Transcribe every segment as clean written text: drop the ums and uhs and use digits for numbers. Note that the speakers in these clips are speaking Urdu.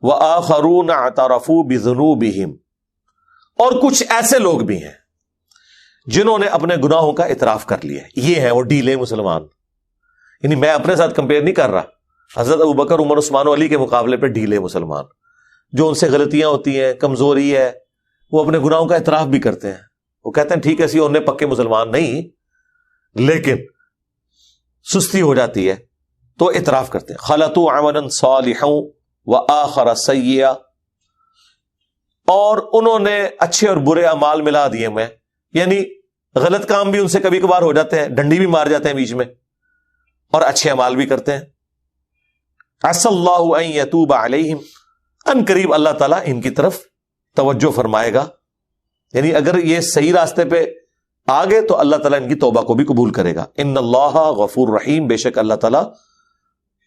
وآخرون اعترفوا بذنوبہم، اور کچھ ایسے لوگ بھی ہیں جنہوں نے اپنے گناہوں کا اعتراف کر لیا. یہ ہیں وہ ڈھیلے مسلمان. یعنی میں اپنے ساتھ کمپیئر نہیں کر رہا، حضرت ابوبکر، عمر، عثمان و علی کے مقابلے پہ ڈھیلے مسلمان، جو ان سے غلطیاں ہوتی ہیں، کمزوری ہے، وہ اپنے گناہوں کا اعتراف بھی کرتے ہیں. وہ کہتے ہیں ٹھیک ہے سی انہیں پکے مسلمان نہیں، لیکن سستی ہو جاتی ہے تو اعتراف کرتے ہیں. خلطوا عملا صالحا وآخر سیئا، اور انہوں نے اچھے اور برے اعمال ملا دیے میں، یعنی غلط کام بھی ان سے کبھی کبھار ہو جاتے ہیں، ڈنڈی بھی مار جاتے ہیں بیچ میں، اور اچھے اعمال بھی کرتے ہیں. عسى اللہ ان يتوب علیہم، ان قریب اللہ تعالیٰ ان کی طرف توجہ فرمائے گا. یعنی اگر یہ صحیح راستے پہ آگے تو اللہ تعالیٰ ان کی توبہ کو بھی قبول کرے گا. ان اللہ غفور رحیم، بے شک اللہ تعالیٰ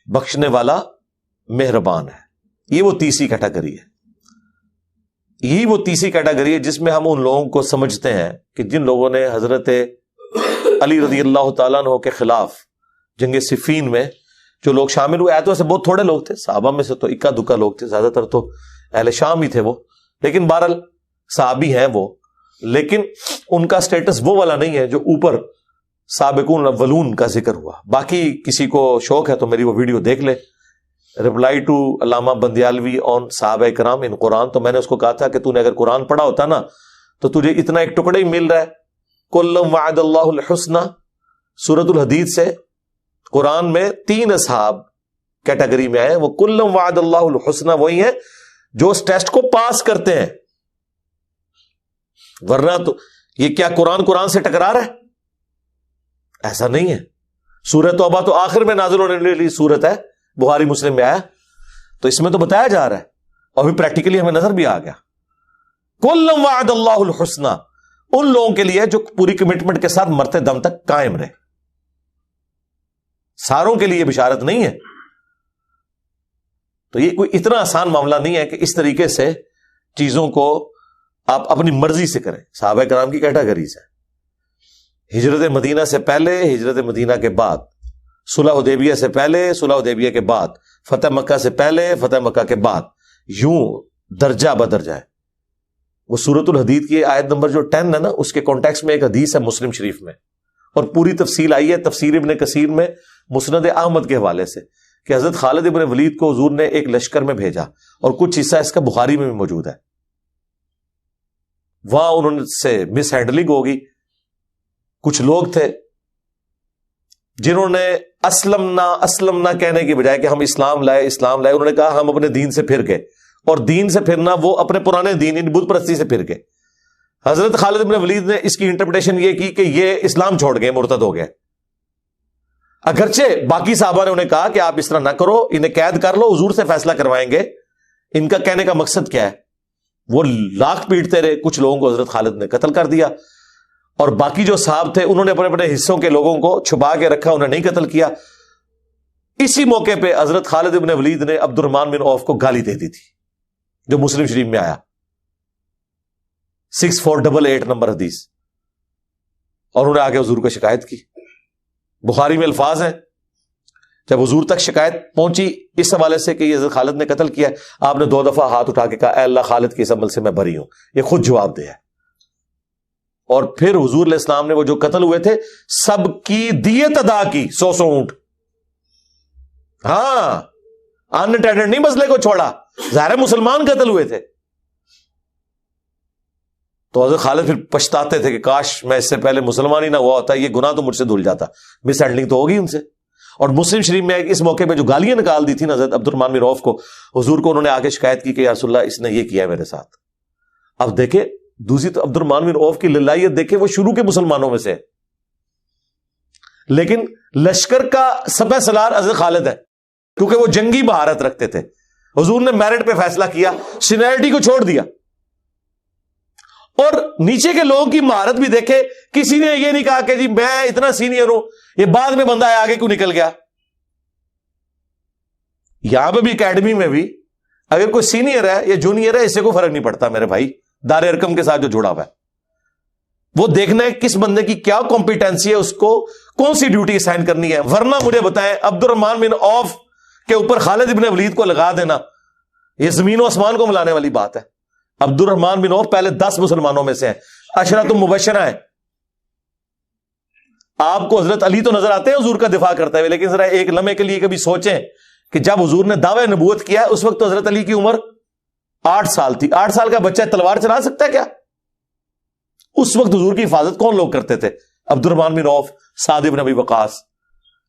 بخشنے والا مہربان ہے. یہ وہ تیسری کیٹیگری ہے، یہی وہ تیسری کیٹیگری ہے جس میں ہم ان لوگوں کو سمجھتے ہیں کہ جن لوگوں نے حضرت علی رضی اللہ تعالیٰ عنہ کے خلاف جنگ صفین میں جو لوگ شامل ہوئے، تو ایسے بہت تھوڑے لوگ تھے، صحابہ میں سے تو اکا دکا لوگ تھے، زیادہ تر تو اہل شام ہی تھے وہ، لیکن بہرحال صحابی ہیں وہ، لیکن ان کا سٹیٹس وہ والا نہیں ہے جو اوپر سابقون الاولون کا ذکر ہوا. باقی کسی کو شوق ہے تو میری وہ ویڈیو دیکھ لے، رپلائی ٹو علامہ بندیالوی آن صحابہ کرام ان قرآن. تو میں نے اس کو کہا تھا کہ تو نے اگر قرآن پڑھا ہوتا نا تو تجھے اتنا ایک ٹکڑا ہی مل رہا ہے. کلم وعد اللہ الحسنى سورۃ الحدید سے قرآن میں 3 اصحاب کیٹیگری میں آئے. وہ کلم وعد اللہ الحسنى وہی ہیں جو اس ٹیسٹ کو پاس کرتے ہیں، ورنہ تو یہ کیا قرآن سے ٹکرا رہا ہے؟ ایسا نہیں ہے. سورۃ توبہ تو آخر میں نازل ہونے والی سورت ہے، بخاری مسلم میں آیا، تو اس میں تو بتایا جا رہا ہے اور بھی پریکٹیکلی ہمیں نظر بھی آ گیا. کلم وعد اللہ الحسنى، ان لوگوں کے لیے جو پوری کمٹمنٹ کے ساتھ مرتے دم تک قائم رہے. ساروں کے لیے بشارت نہیں ہے. تو یہ کوئی اتنا آسان معاملہ نہیں ہے کہ اس طریقے سے چیزوں کو آپ اپنی مرضی سے کریں. صحابہ کرام کی کیٹیگریز ہے، ہجرت مدینہ سے پہلے، ہجرت مدینہ کے بعد، صلح حدیبیہ سے پہلے، صلح حدیبیہ کے بعد، فتح مکہ سے پہلے، فتح مکہ کے بعد، یوں درجہ بدرجہ ہے. وہ سورۃ الحدید کی آیت نمبر جو 10 ہے نا، اس کے کانٹیکس میں ایک حدیث ہے مسلم شریف میں، اور پوری تفصیل آئی ہے تفسیر ابن کثیر میں مسند احمد کے حوالے سے، کہ حضرت خالد ابن ولید کو حضور نے ایک لشکر میں بھیجا، اور کچھ حصہ اس کا بخاری میں بھی موجود ہے. وہاں انہوں سے مس ہینڈلنگ ہوگی. کچھ لوگ تھے جنہوں نے اسلمنا کہنے کی بجائے کہ ہم اسلام لائے، انہوں نے کہا ہم اپنے دین سے پھر گئے، اور دین سے پھرنا وہ اپنے پرانے دین بت پرستی سے پھر گئے. حضرت خالد بن ولید نے اس کی انٹرپریٹیشن یہ کی کہ یہ اسلام چھوڑ گئے، مرتد ہو گئے. اگرچہ باقی صحابہ نے انہیں کہا کہ آپ اس طرح نہ کرو، انہیں قید کر لو، حضور سے فیصلہ کروائیں گے. ان کا کہنے کا مقصد کیا ہے؟ وہ لاکھ پیٹتے رہے. کچھ لوگوں کو حضرت خالد نے قتل کر دیا، اور باقی جو صحاب تھے انہوں نے اپنے اپنے حصوں کے لوگوں کو چھپا کے رکھا، انہیں نہیں قتل کیا. اسی موقع پہ حضرت خالد ابن ولید نے عبد الرحمن بن عوف کو گالی دے دی تھی، جو مسلم شریف میں آیا 6488 نمبر حدیث، اور انہوں نے آگے حضور کو شکایت کی. بخاری میں الفاظ ہیں جب حضور تک شکایت پہنچی اس حوالے سے کہ یہ حضرت خالد نے قتل کیا، آپ نے 2 دفعہ ہاتھ اٹھا کے کہا اے اللہ خالد کے اس عمل سے میں بری ہوں. یہ خود جواب دے ہے. اور پھر حضور علیہ السلام نے وہ جو قتل ہوئے تھے سب کی دیت ادا کی، 100 اونٹ. ہاں، انٹینڈڈ نہیں مسئلے کو چھوڑا، ظاہر مسلمان قتل ہوئے تھے. تو حضرت خالد پھر پچھتاتے تھے کہ کاش میں اس سے پہلے مسلمان ہی نہ ہوا ہوتا، یہ گناہ تو مجھ سے دھل جاتا. مس ہینڈلنگ تو ہوگی ان سے. اور مسلم شریف میں اس موقع پہ جو گالیاں نکال دی تھی نا حضرت عبد الرحمن بن عوف کو، حضور کو انہوں نے آگے شکایت کی کہ یا رسول اللہ اس نے یہ کیا ہے میرے ساتھ. اب دیکھیں دوسری تو عبد الرحمن بن عوف کی للہیت دیکھیں، وہ شروع کے مسلمانوں میں سے، لیکن لشکر کا سپہ سالار حضرت خالد ہے، کیونکہ وہ جنگی مہارت رکھتے تھے. حضور نے میرٹ پہ فیصلہ کیا، سینیئرٹی کو چھوڑ دیا. اور نیچے کے لوگوں کی مہارت بھی دیکھے، کسی نے یہ نہیں کہا کہ جی میں اتنا سینئر ہوں، یہ بعد میں بندہ ہے آگے کیوں نکل گیا. یہاں پہ بھی اکیڈمی میں بھی اگر کوئی سینئر ہے یا جونیئر ہے، اس سے کوئی فرق نہیں پڑتا میرے بھائی. دار ارکم کے ساتھ جو جڑا ہوا ہے وہ دیکھنا ہے کس بندے کی کیا کمپیٹنسی ہے، اس کو کون سی ڈیوٹی اسائن کرنی ہے. ورنہ مجھے بتائیں عبد الرحمن بن عوف کے اوپر خالد ابن ولید کو لگا دینا، یہ زمین و آسمان کو ملانے والی بات ہے. عبد الرحمن بن عوف پہلے 10 مسلمانوں میں سے ہیں, عشرۃ مبشرہ ہیں. آپ کو حضرت علی تو نظر آتے ہیں حضور کا دفاع کرتے ہوئے, لیکن ذرا ایک لمحے کے لیے کبھی سوچیں کہ جب حضور نے دعوی نبوت کیا ہے اس وقت تو حضرت علی کی عمر 8 سال تھی. 8 سال کا بچہ تلوار چلا سکتا ہے کیا؟ اس وقت حضور کی حفاظت کون لوگ کرتے تھے؟ عبد الرحمن بن عوف, سعد بن ابی وقاص,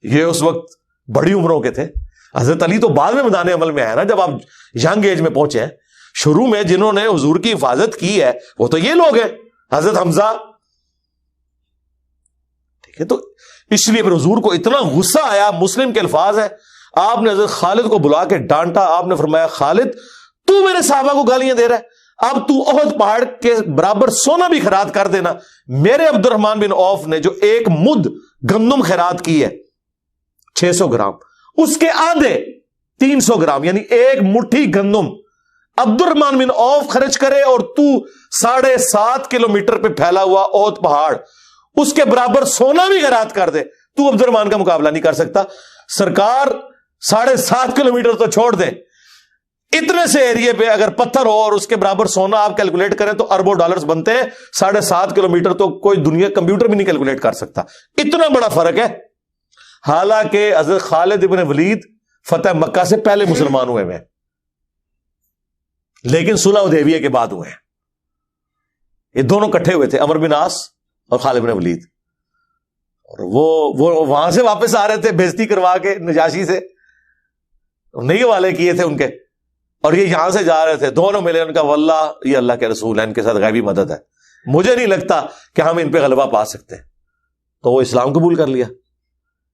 یہ اس وقت بڑی عمروں کے تھے. حضرت علی تو بعد میں میدان عمل میں آیا نا, جب آپ ینگ ایج میں پہنچے ہیں. شروع میں جنہوں نے حضور کی حفاظت کی ہے وہ تو یہ لوگ ہیں, حضرت حمزہ. ٹھیک ہے, تو اس لیے پھر حضور کو اتنا غصہ آیا. مسلم کے الفاظ ہیں, آپ نے حضرت خالد کو بلا کے ڈانٹا. آپ نے فرمایا خالد تو میرے صحابہ کو گالیاں دے رہا ہے, اب تو احد پہاڑ کے برابر سونا بھی خیرات کر دینا. میرے عبد الرحمن بن عوف نے جو ایک مد گندم خیرات کی ہے 600 گرام, اس کے آدھے 300 گرام یعنی ایک مٹھی گندم عبد الرحمن بن عوف خرچ کرے, اور تو 7.5 کلومیٹر پہ پھیلا ہوا احد پہاڑ اس کے برابر سونا بھی خیرات کر دے, تو عبد الرحمن کا مقابلہ نہیں کر سکتا. سرکار 7.5 کلومیٹر تو چھوڑ دیں, اتنے سے ایریے پہ اگر پتھر ہو اور اس کے برابر سونا آپ کیلکولیٹ کریں تو اربوں ڈالرز بنتے ہیں. 7.5 کلومیٹر تو کوئی دنیا کمپیوٹر بھی نہیں کیلکولیٹ کر سکتا. اتنا بڑا فرق ہے. حالانکہ حضرت خالد ابن ولید فتح مکہ سے پہلے مسلمان ہوئے ہیں, لیکن صلح حدیبیہ کے بعد ہوئے ہیں. یہ دونوں کٹھے ہوئے تھے, عمر بن عاص اور خالد بن ولید, اور وہ وہاں سے واپس آ رہے تھے بےزتی کروا کے نجاشی سے, نہیں والے کیے تھے ان کے, اور یہ یہاں سے جا رہے تھے. دونوں ملے, ان کا واللہ یہ اللہ کے رسول ہیں, ان کے ساتھ غیبی مدد ہے, مجھے نہیں لگتا کہ ہم ان پہ غلبہ پا سکتے ہیں. تو وہ اسلام قبول کر لیا.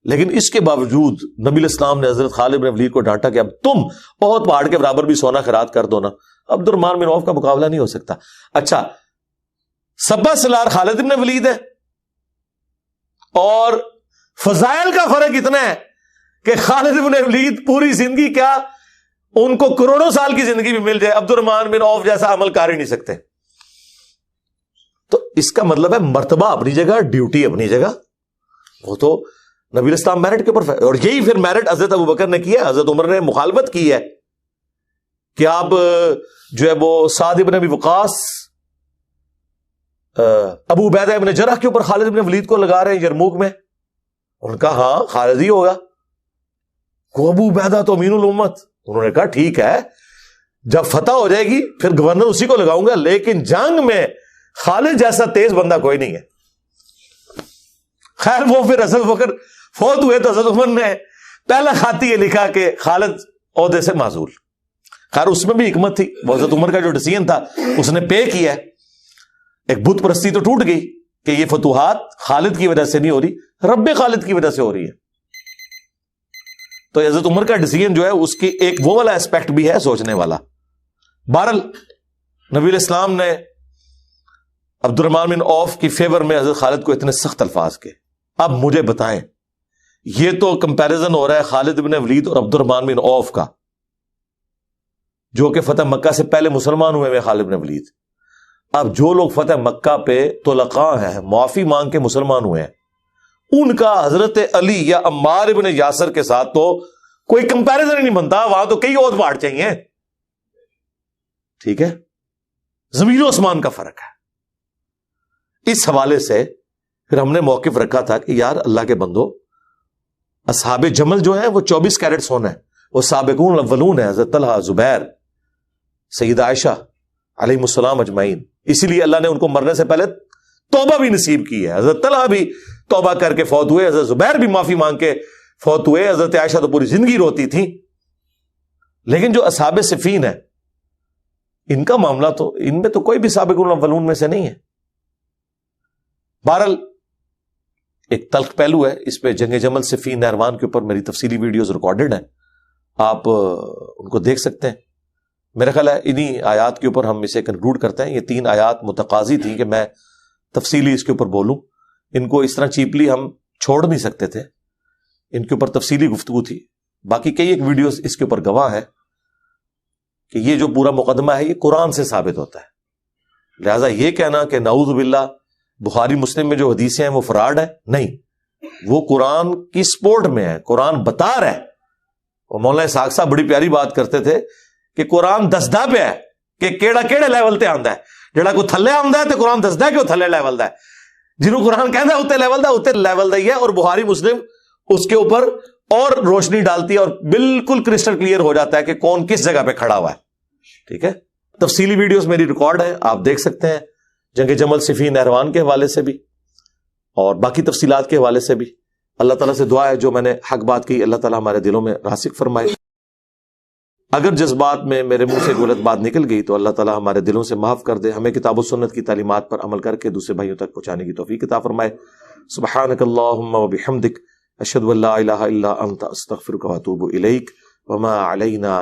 لیکن اس کے باوجود نبی الاسلام نے حضرت خالد بن ولید کو ڈانٹا کہ اب تم بہت پہاڑ کے برابر بھی سونا خیرات کر دو نا, عبد الرحمن بن عوف کا مقابلہ نہیں ہو سکتا. اچھا, سبا سلار خالد بن ولید ہے, اور فضائل کا فرق اتنا ہے کہ خالد بن ولید پوری زندگی کیا, ان کو کروڑوں سال کی زندگی بھی مل جائے, عبد الرحمن بن عوف جیسا عمل کر ہی نہیں سکتے. تو اس کا مطلب ہے مرتبہ اپنی جگہ, ڈیوٹی اپنی جگہ. وہ تو نبی الاسلام میرٹ کے اوپر, اور یہی پھر میرٹ حضرت ابو بکر نے کیا. حضرت عمر نے مخالفت کی ہے کہ آپ جو ہے وہ سعد بن ابی وقاص, ابو عبیدہ بن جرح کے اوپر خالد بن ولید کو لگا رہے ہیں یرموک میں. ان کا ہاں خالد ہی ہوگا, کو ابو عبیدہ تو امین الامت. انہوں نے کہا ٹھیک ہے, جب فتح ہو جائے گی پھر گورنر اسی کو لگاؤں گا, لیکن جنگ میں خالد جیسا تیز بندہ کوئی نہیں ہے. خیر وہ پھر حضرت بکر فوت ہوئے تو حضرت عمر نے پہلا خاتی یہ لکھا کہ خالد عہدے سے معزول. خیر اس میں بھی حکمت تھی, حضرت عمر کا جو ڈیسیژن تھا اس نے پے کیا ہے. ایک بت پرستی تو ٹوٹ گئی کہ یہ فتوحات خالد کی وجہ سے نہیں ہو رہی, رب خالد کی وجہ سے ہو رہی ہے. تو حضرت عمر کا ڈیسیژن جو ہے اس کی ایک وہ والا اسپیکٹ بھی ہے سوچنے والا. بہرحال نبی الاسلام نے عبد الرحمن بن عوف کی فیور میں حضرت خالد کو اتنے سخت الفاظ کے. اب مجھے بتائیں, یہ تو کمپیریزن ہو رہا ہے خالد بن ولید اور عبد الرحمن بن عوف کا, جو کہ فتح مکہ سے پہلے مسلمان ہوئے ہیں خالد بن ولید. اب جو لوگ فتح مکہ پہ طلقاء ہیں, معافی مانگ کے مسلمان ہوئے ہیں, ان کا حضرت علی یا عمار ابن یاسر کے ساتھ تو کوئی کمپیریزن ہی نہیں بنتا. وہاں تو کئی اور بات چاہیے. ٹھیک ہے, زمین و آسمان کا فرق ہے. اس حوالے سے پھر ہم نے موقف رکھا تھا کہ یار اللہ کے بندو, اصحاب جمل جو ہیں وہ 24 کیرٹ سونا ہے, وہ سابقون الاولون ہیں, حضرت طلحہ, زبیر, سیدہ عائشہ علیہ السلام اجمعین. اسی لیے اللہ نے ان کو مرنے سے پہلے توبہ بھی نصیب کی ہے. حضرت طلحہ بھی توبہ کر کے فوت ہوئے, حضرت زبیر بھی معافی مانگ کے فوت ہوئے, حضرت عائشہ تو پوری زندگی روتی تھی. لیکن جو اصحاب صفین ہیں ان کا معاملہ تو, ان میں تو کوئی بھی سابقون الاولون میں سے نہیں ہے. بہرحال ایک تلخ پہلو ہے اس پہ, جنگ جمل صفین نہروان کے اوپر میری تفصیلی ویڈیوز ریکارڈڈ ہیں, آپ ان کو دیکھ سکتے ہیں. میرا خیال ہے انہی آیات کے اوپر ہم اسے کنکلوڈ کرتے ہیں. یہ 3 آیات متقاضی تھیں کہ میں تفصیلی اس کے اوپر بولوں. ان کو اس طرح چیپلی ہم چھوڑ نہیں سکتے تھے, ان کے اوپر تفصیلی گفتگو تھی. باقی کئی ایک ویڈیوز اس کے اوپر گواہ ہے کہ یہ جو پورا مقدمہ ہے یہ قرآن سے ثابت ہوتا ہے. لہذا یہ کہنا کہ نعوذ باللہ بخاری مسلم میں جو حدیثیں ہیں وہ فراڈ ہے, نہیں, وہ قرآن کی سپورٹ میں ہے, قرآن بتا رہا ہے. اور مولانا اسحاق صاحب بڑی پیاری بات کرتے تھے کہ قرآن دسدا پہ ہے کہ کیڑا کیڑے لیول تے آندا ہے، جڑا کوئی تھلے آندا ہے تے قرآن دسدا ہے کہ وہ تھلے لیول دا ہے، جنہوں قرآن کہندا ہے اتے لیول دا ہی ہے، اور بخاری مسلم اس کے اوپر اور روشنی ڈالتی ہے اور بالکل کرسٹل کلیئر ہو جاتا ہے کہ کون کس جگہ پہ کھڑا ہوا ہے. ٹھیک ہے، تفصیلی ویڈیوز میری ریکارڈ ہے، آپ دیکھ سکتے ہیں جنگ جمل صفین نہروان کے حوالے سے بھی اور باقی تفصیلات کے حوالے سے بھی. اللہ تعالیٰ سے دعا ہے جو میں نے حق بات کی اللہ تعالیٰ ہمارے دلوں میں راسخ فرمائے. اگر جذبات میں میرے منہ سے غلط بات نکل گئی تو اللہ تعالیٰ ہمارے دلوں سے معاف کر دے، ہمیں کتاب و سنت کی تعلیمات پر عمل کر کے دوسرے بھائیوں تک پہنچانے کی توفیق عطا فرمائے. سبحانک اللہم و بحمدک اشہد ان لا الہ الا انت استغفرک و اتوب الیک وما علینا